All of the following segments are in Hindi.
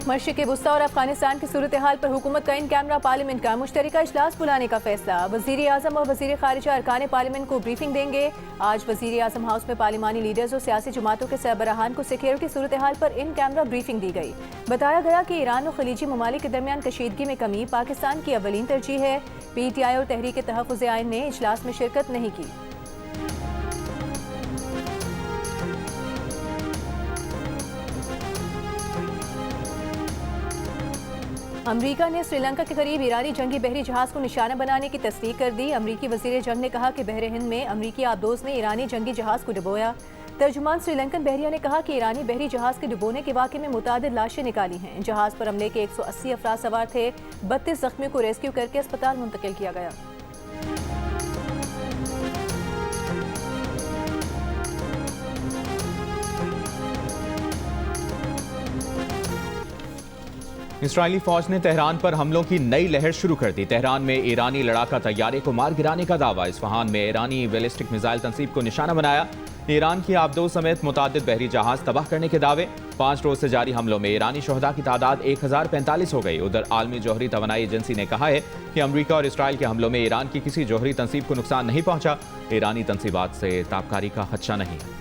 मशरिक़ वुस्ता और अफगानिस्तान की सूरत हाल पर हुकूमत का इन कैमरा पार्लियामेंट का मुश्तरका इजलास बुलाने का फैसला। वज़ीर आज़म और वज़ीर ख़ारिजा अरकान पार्लियामेंट को ब्रीफिंग देंगे। आज वज़ीर आज़म हाउस में पार्लिमानी लीडर्स और सियासी जमातों के सरबराहान को सिक्योरिटी सूरत हाल पर इन कैमरा ब्रीफिंग दी गई। बताया गया कि ईरान और खलीजी ममालिक के दरमियान कशीदगी में कमी पाकिस्तान की अवलीन तरजीह है। PTI और तहरीक तहफ़्फ़ुज़ आइन ने इजलास में शिरकत नहीं की। अमरीका ने श्रीलंका के करीब ईरानी जंगी बहरी जहाज को निशाना बनाने की तस्दीक कर दी। अमरीकी वज़ीर जंग ने कहा कि बहरे हिंद में अमरीकी आबदोज ने ईरानी जंगी जहाज को डुबोया। तर्जुमान श्रीलंकन बहरिया ने कहा कि ईरानी बहरी जहाज के डुबोने के वाक़े में मुतादिद लाशें निकाली हैं। जहाज पर हमले के 180 अफराद सवार थे। 32 जख्मियों को रेस्क्यू करके अस्पताल मुंतकिल किया गया। इसराइली फौज ने तेहरान पर हमलों की नई लहर शुरू कर दी। तेहरान में ईरानी लड़ाका तैयारे को मार गिराने का दावा। इस्फहान में ईरानी बैलिस्टिक मिसाइल तंसीब को निशाना बनाया। ईरान की आबदोज समेत मुतादिद बहरी जहाज तबाह करने के दावे। 5 रोज से जारी हमलों में ईरानी शोहदा की तादाद 1045 हो गई। उधर आलमी जौहरी तवानाई एजेंसी ने कहा है कि अमरीका और इसराइल के हमलों में ईरान की किसी जौहरी तंसीब को नुकसान नहीं पहुंचा। ईरानी तंसीबात से ताबकारी का खदशा नहीं है।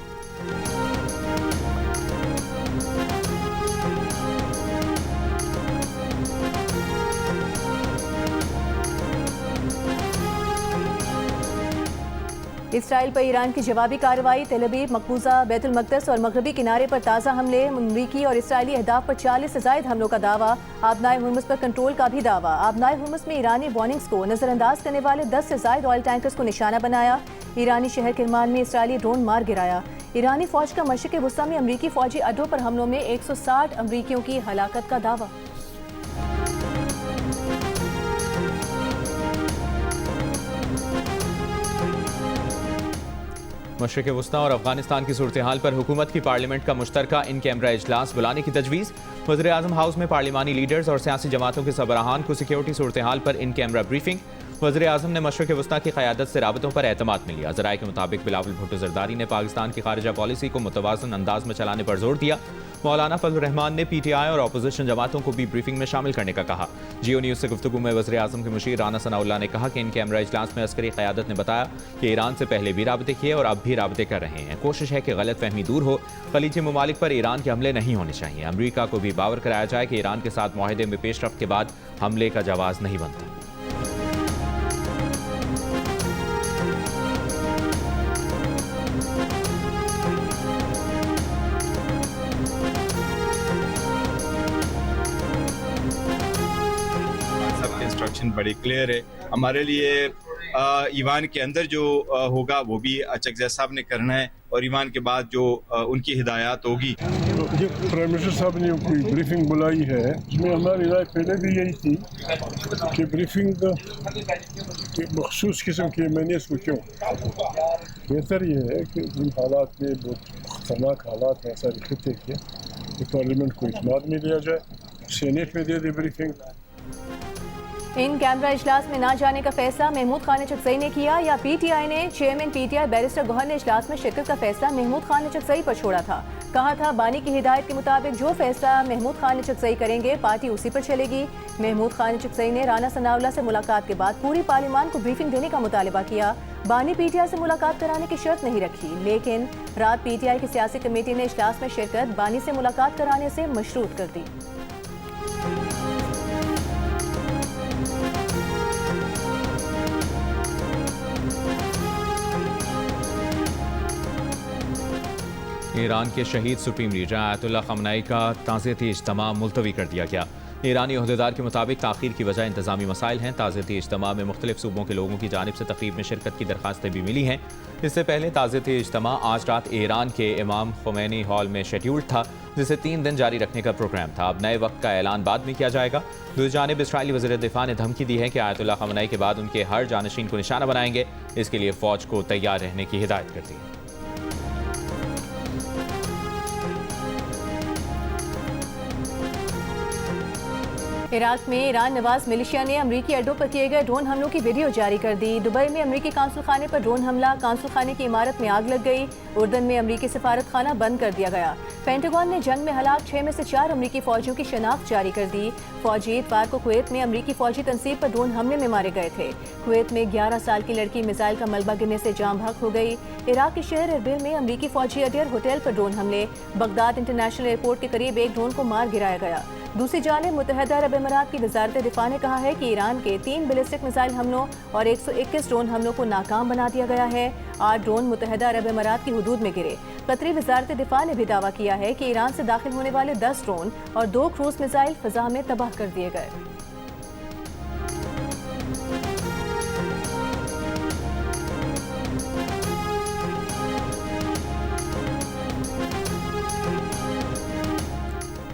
इसराइल पर ईरान की जवाबी कार्रवाई। तेल अवीव, मकबूजा, बैतुल मक़दस और मगरबी किनारे पर ताज़ा हमले। अमरीकी और इसराइली अहदाफ पर 40 से ज़ायद हमलों का दावा। आबनाए हुर्मुज़ पर कंट्रोल का भी दावा। आबनाए हुर्मुज़ में ईरानी वार्निंग्स को नज़रअंदाज करने वाले 10 से ज़ायद ऑयल टैंकर्स को निशाना बनाया। ईरानी शहर किरमान में इसराइली ड्रोन मार गिराया। ईरानी फौज का मशरिक़ वुस्ता में अमरीकी फौजी अड्डों पर हमलों में 160 अमरीकियों की हलाकत का दावा। मशरिक़ वुस्ता और अफगानिस्तान की सूरत हाल पर हुकूमत की पार्लियामेंट का मुश्तरका इन कैमरा इजलास बुलाने की तजवीज़। वज़ीर आज़म हाउस में पार्लिमानी लीडर्स और सियासी जमातों के सरबराहान को सिक्योरिटी सूरत हाल पर इन कैमरा ब्रीफिंग। वज़ीर आज़म ने मशरिक़ वुस्ता की क़यादत से राबतों पर एतमाद में लिया। ज़राए के मुताबिक बिलावल भुट्टो ज़रदारी ने पाकिस्तान की खारिजा पॉलिसी को मुतवाज़न अंदाज में चलाने पर जोर दिया। मौलाना फजल रहमान ने PTI और अपोजिशन जमातों को भी ब्रीफिंग में शामिल करने का कहा। जियो न्यूज़ से गुफ्तगू में वज़ीर आज़म के मुशीर राना सनाउल्लाह ने कहा कि इन कैमरा इजलास में अस्करी क़यादत ने बताया कि ईरान से पहले भी राबते किए और अब भी राबते कर रहे हैं। कोशिश है कि गलत फहमी दूर हो। खलीजी ममालिक पर ईरान के हमले नहीं होने चाहिए। अमरीका को भी बावर कराया जाए कि ईरान के साथ मुआहदे में पेशरफ्त के बाद हमले का जवाज़ नहीं बनता। इंस्ट्रक्शन बड़ी क्लियर है हमारे लिए। ईवान के अंदर जो होगा वो भी चकज़ा साहब ने करना है और ईवान के बाद जो उनकी हिदायत होगी। जो प्राइम मिनिस्टर साहब ने कोई ब्रीफिंग बुलाई है उसमें हमारी राय पहले भी यही थी कि ब्रीफिंग के मखसूस किस्म की मैंने इसको क्यों बेहतर ये है कि इन हालात में बहुत खतरनाक हालात हैं सारे खत्े के पार्लियामेंट को इत्मीनान में लिया जाए, सीनेट में दे दे ब्रीफिंग। इन कैमरा इजलास में ना जाने का फैसला महमूद खान चकजई ने किया या PTI ने? चेयरमैन PTI बैरिस्टर गौहर ने इजलास में शिरकत का फैसला महमूद खान चकजई पर छोड़ा था। कहा था बानी की हिदायत के मुताबिक जो फैसला महमूद खान चकजई करेंगे पार्टी उसी पर चलेगी। महमूद खान चकजई ने राना सनाउल्लाह से मुलाकात के बाद पूरी पार्लियामान को ब्रीफिंग देने का मुतालबा किया। बानी PTI से मुलाकात कराने की शर्त नहीं रखी, लेकिन रात PTI की सियासी कमेटी ने इजलास में शिरकत बानी से मुलाकात कराने से मशरूत कर दी। ईरान के शहीद सुप्रीम लीडर आयतुल्लाह खमनाई का ताज़ियती इज्तिमा मुलतवी कर दिया गया। ईरानी अहदेदार के मुताबिक ताख़ीर की वजह इंतज़ामी मसाइल हैं। ताज़ियती इज्तिमा में मुख्तलिफ सूबों के लोगों की जानिब से तकरीब में शिरकत की दरख्वास्तें भी मिली हैं। इससे पहले ताज़ियती इज्तिमा आज रात ईरान के इमाम खुमैनी हॉल में शेड्यूल्ड था, जिसे 3 दिन जारी रखने का प्रोग्राम था। अब नए वक्त का ऐलान बाद में किया जाएगा। दूसरी जानिब इसराइली वज़ीर दिफा ने धमकी दी है कि आयतुल्लाह खमनाई के बाद उनके हर जानशीन को निशाना बनाएंगे। इसके लिए फ़ौज को तैयार रहने की हिदायत कर दी है। इराक में ईरान नवाज मिलिशिया ने अमरीकी अड्डों पर किए गए ड्रोन हमलों की वीडियो जारी कर दी। दुबई में अमरीकी कांसुल खाने पर ड्रोन हमला, कांसुल खाने की इमारत में आग लग गई। उर्दन में अमरीकी सफारत खाना बंद कर दिया गया। पेंटागन ने जंग में हलाक 6 में से 4 अमरीकी फौजियों की शनाख्त जारी कर दी। फौजी इतवार को कुवैत में अमरीकी फौजी तंसीब पर ड्रोन हमले में मारे गए थे। कुवैत में 11 साल की लड़की मिसाइल का मलबा गिरने से जाम बहक हो गई। इराक के शहर एरबिल में अमरीकी फौजी अड्डे और होटल पर ड्रोन हमले, बगदाद इंटरनेशनल एयरपोर्ट के करीब एक ड्रोन को मार गिराया गया। दूसरी जानिब मुत्तहदा अरब अमीरात की वजारत दिफा ने कहा है कि ईरान के 3 बैलिस्टिक मिसाइल हमलों और 121 ड्रोन हमलों को नाकाम बना दिया गया है। 8 ड्रोन मुत्तहदा अरब अमीरात की हुदूद में गिरे। कतरी वजारत दिफा ने भी दावा किया है कि ईरान से दाखिल होने वाले 10 ड्रोन और 2 क्रूज मिसाइल फिजा में तबाह कर दिए गए।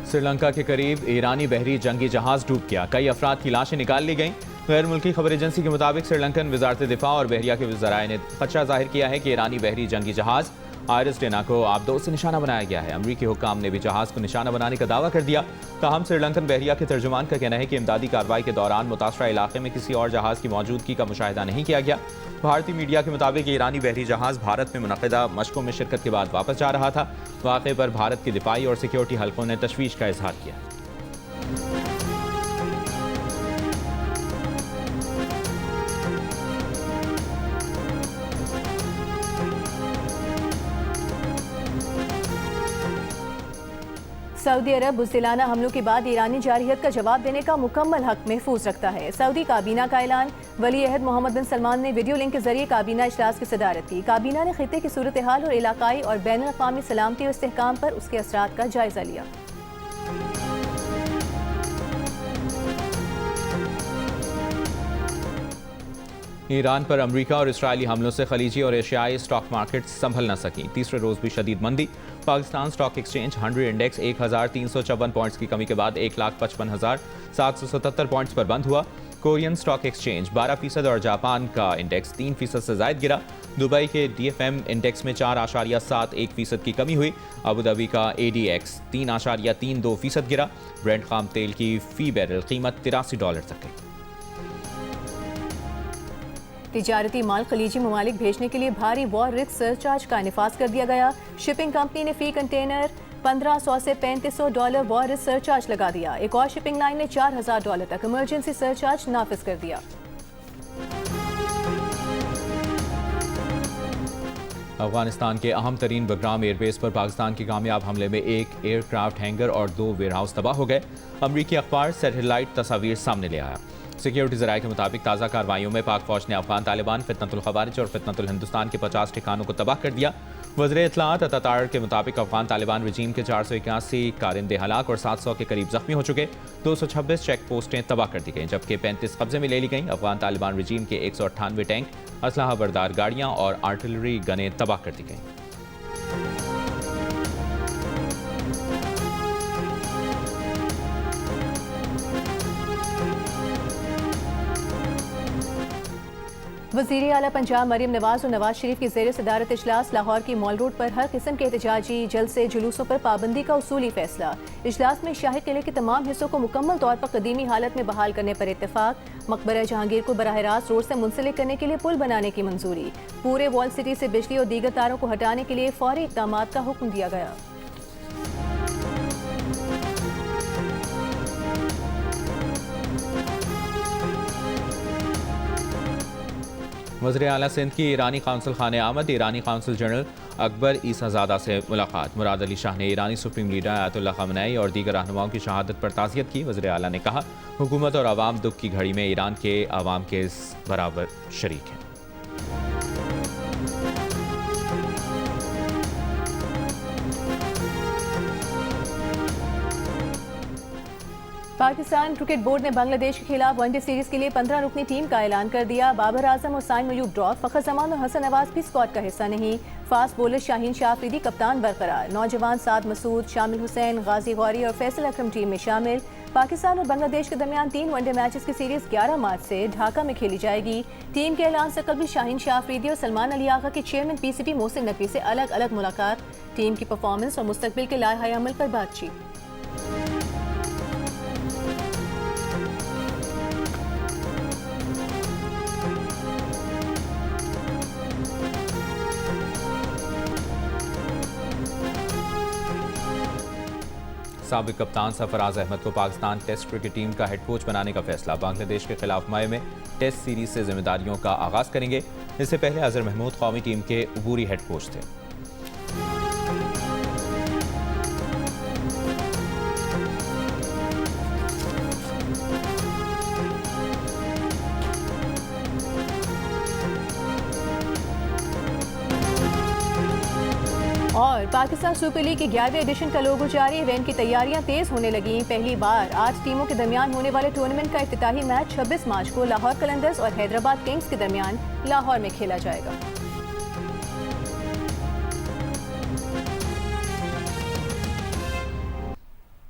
श्रीलंका के करीब ईरानी बहरी जंगी जहाज डूब गया। कई अफराद की लाशें निकाल ली गईं। गैर मुल्की खबर एजेंसी के मुताबिक श्रीलंकन वजारत दिफा और बहरिया के वज़राए ने खदशा जाहिर किया है कि ईरानी बहरी जंगी जहाज आयरस डेना को आबदोज से निशाना बनाया गया है। अमरीकी हुक्काम ने भी जहाज को निशाना बनाने का दावा कर दिया। ताहम श्रीलंकन बहरिया के तर्जुमान का कहना है कि इमदादी कार्रवाई के दौरान मुतासरा इलाके में किसी और जहाज की मौजूदगी का मुशाहिदा नहीं किया गया। भारतीय मीडिया के मुताबिक ईरानी बहरी जहाज भारत में मुनक़िदा मशकों में शिरकत के बाद वापस जा रहा था। वाक़े पर भारत के दिफाई और सिक्योरिटी हल्कों ने तशवीश का इजहार किया। सऊदी अरब बुज़दिलाना हमलों के बाद ईरानी जारहियत का जवाब देने का मुकम्मल हक महफूज रखता है। सऊदी काबीना का ऐलान। वली अहद मोहम्मद बिन सलमान ने वीडियो लिंक के जरिए काबीना इजलास की सदारत की। काबीना ने खित्ते की सूरत हाल और इलाकाई और बैनुल अक़वामी सलामती और इस्तेहकाम पर उसके असरात का जायजा लिया। ईरान पर अमरीका और इसराइली हमलों से खलीजी और एशियाई स्टॉक मार्केट संभल न सकी। तीसरे रोज भी शदीद मंदी। Pakistan stock exchange 100 index 1354 points की कमी के बाद 1,55,777 पॉइंट्स पर बंद हुआ। कोरियन स्टॉक एक्सचेंज 12% और जापान का इंडेक्स 3% से जायद गिरा। दुबई के DFM इंडेक्स में 4.71% की कमी हुई। अबू धाबी का ADX 3.32% गिरा। ब्रेंट खाम तेल की फी बैरल कीमत $83 तक गई। तिजारती माल खलीजी ममालिक भेजने के लिए भारी वॉर रिस्क सरचार्ज का निफाज कर दिया गया। शिपिंग कंपनी ने फी कंटेनर $1500 से $3500 वॉर रिस्क सरचार्ज लगा दिया। एक और शिपिंग लाइन ने $4000 तक इमरजेंसी सरचार्ज नाफिज कर दिया। अफगानिस्तान के अहम तरीन बग्राम एयरबेस पर पाकिस्तान के कामयाब हमले में एक एयरक्राफ्ट हैंगर और 2 वेयरहाउस तबाह हो गए। अमरीकी अखबार सैटेलाइट तस्वीर सामने ले आया। सिक्योरिटी ज़राए के मुताबिक ताज़ा कार्रवाइयों में पाक फौज ने अफगान तालिबान, फितनतुल खवारिज और फितनतुल हिंदुस्तान के 50 ठिकानों को तबाह कर दिया। वज़ीर इत्तलात अतातार के मुताबिक अफगान तालिबान रजीम के 481 कारिंदे हलाक और 700 के करीब जख्मी हो चुके। 226 चेक पोस्टें तबाह कर दी गईं, जबकि 35 कब्जे में ले ली गईं। अफगान तालिबान रजीम के 198 टैंक, असलहा बरदार गाड़ियाँ और आर्टिलरी गनें तबाह कर दी गईं। वज़ीर आला पंजाब मरीम नवाज और नवाज शरीफ की ज़ेर सदारत इजलास। लाहौर की मॉल रोड पर हर किस्म के एहतजाजी जलसे जुलूसों पर पाबंदी का उसूली फैसला। इजलास में शाही किले के तमाम हिस्सों को मुकम्मल तौर पर कदीमी हालत में बहाल करने पर इत्तेफाक। मकबरा जहांगीर को बराह रास्त रोड से मुंसलिक करने के लिए पुल बनाने की मंजूरी। पूरे वॉल सिटी से बिजली और दीगर तारों को हटाने के लिए फौरी इक़दामात का हुक्म दिया गया। वज़ीर आला सिंध की ईरानी काउंसिल खाने आमद। ईरानी काउंसिल जनरल अकबर ईसाज़ादा से मुलाकात। मुराद अली शाह ने ईरानी सुप्रीम लीडर आयतुल्लाह ख़amenei और दीगर रहनुमाओं की शहादत पर ताज़ियत की। वज़ीर आला ने कहा, हुकूमत और आवाम दुख की घड़ी में ईरान के आवाम के बराबर शरीक हैं। पाकिस्तान क्रिकेट बोर्ड ने बांग्लादेश के खिलाफ वनडे सीरीज के लिए 15 रुकनी टीम का ऐलान कर दिया। बाबर आजम और साइम मयूब ड्रॉप, फखर जमान और हसन नवाज भी स्क्वाड का हिस्सा नहीं। फास्ट बॉलर शाहीन शाह अफरीदी कप्तान बरकरार। नौजवान साद मसूद, शामिल हुसैन, गाजी गौरी और फैसल अकरम टीम में शामिल। पाकिस्तान और बांग्लादेश के दरमियान 3 वनडे मैचेस की सीरीज 11 मार्च से ढाका में खेली जाएगी। टीम के ऐलान से कल भी शाहीन शाह अफरीदी और सलमान अली आगा के चेयरमैन PCB मोहसिन नकवी से अलग अलग मुलाकात। टीम की परफॉर्मेंस और मुस्तकबिल के लाहे अमल पर बातचीत। साबिक कप्तान सरफराज अहमद को पाकिस्तान टेस्ट क्रिकेट टीम का हेड कोच बनाने का फैसला। बांग्लादेश के खिलाफ मई में टेस्ट सीरीज से जिम्मेदारियों का आगाज करेंगे। इससे पहले अजहर महमूद कौमी टीम के अबूरी हेड कोच थे। और पाकिस्तान सुपर लीग के 11वें एडिशन का लोगो जारी। इवेंट की तैयारियां तेज होने लगी। पहली बार 8 टीमों के दरमियान होने वाले टूर्नामेंट का इफ्तिताही मैच 26 मार्च को लाहौर कलंदर्स और हैदराबाद किंग्स के दरमियान लाहौर में खेला जाएगा।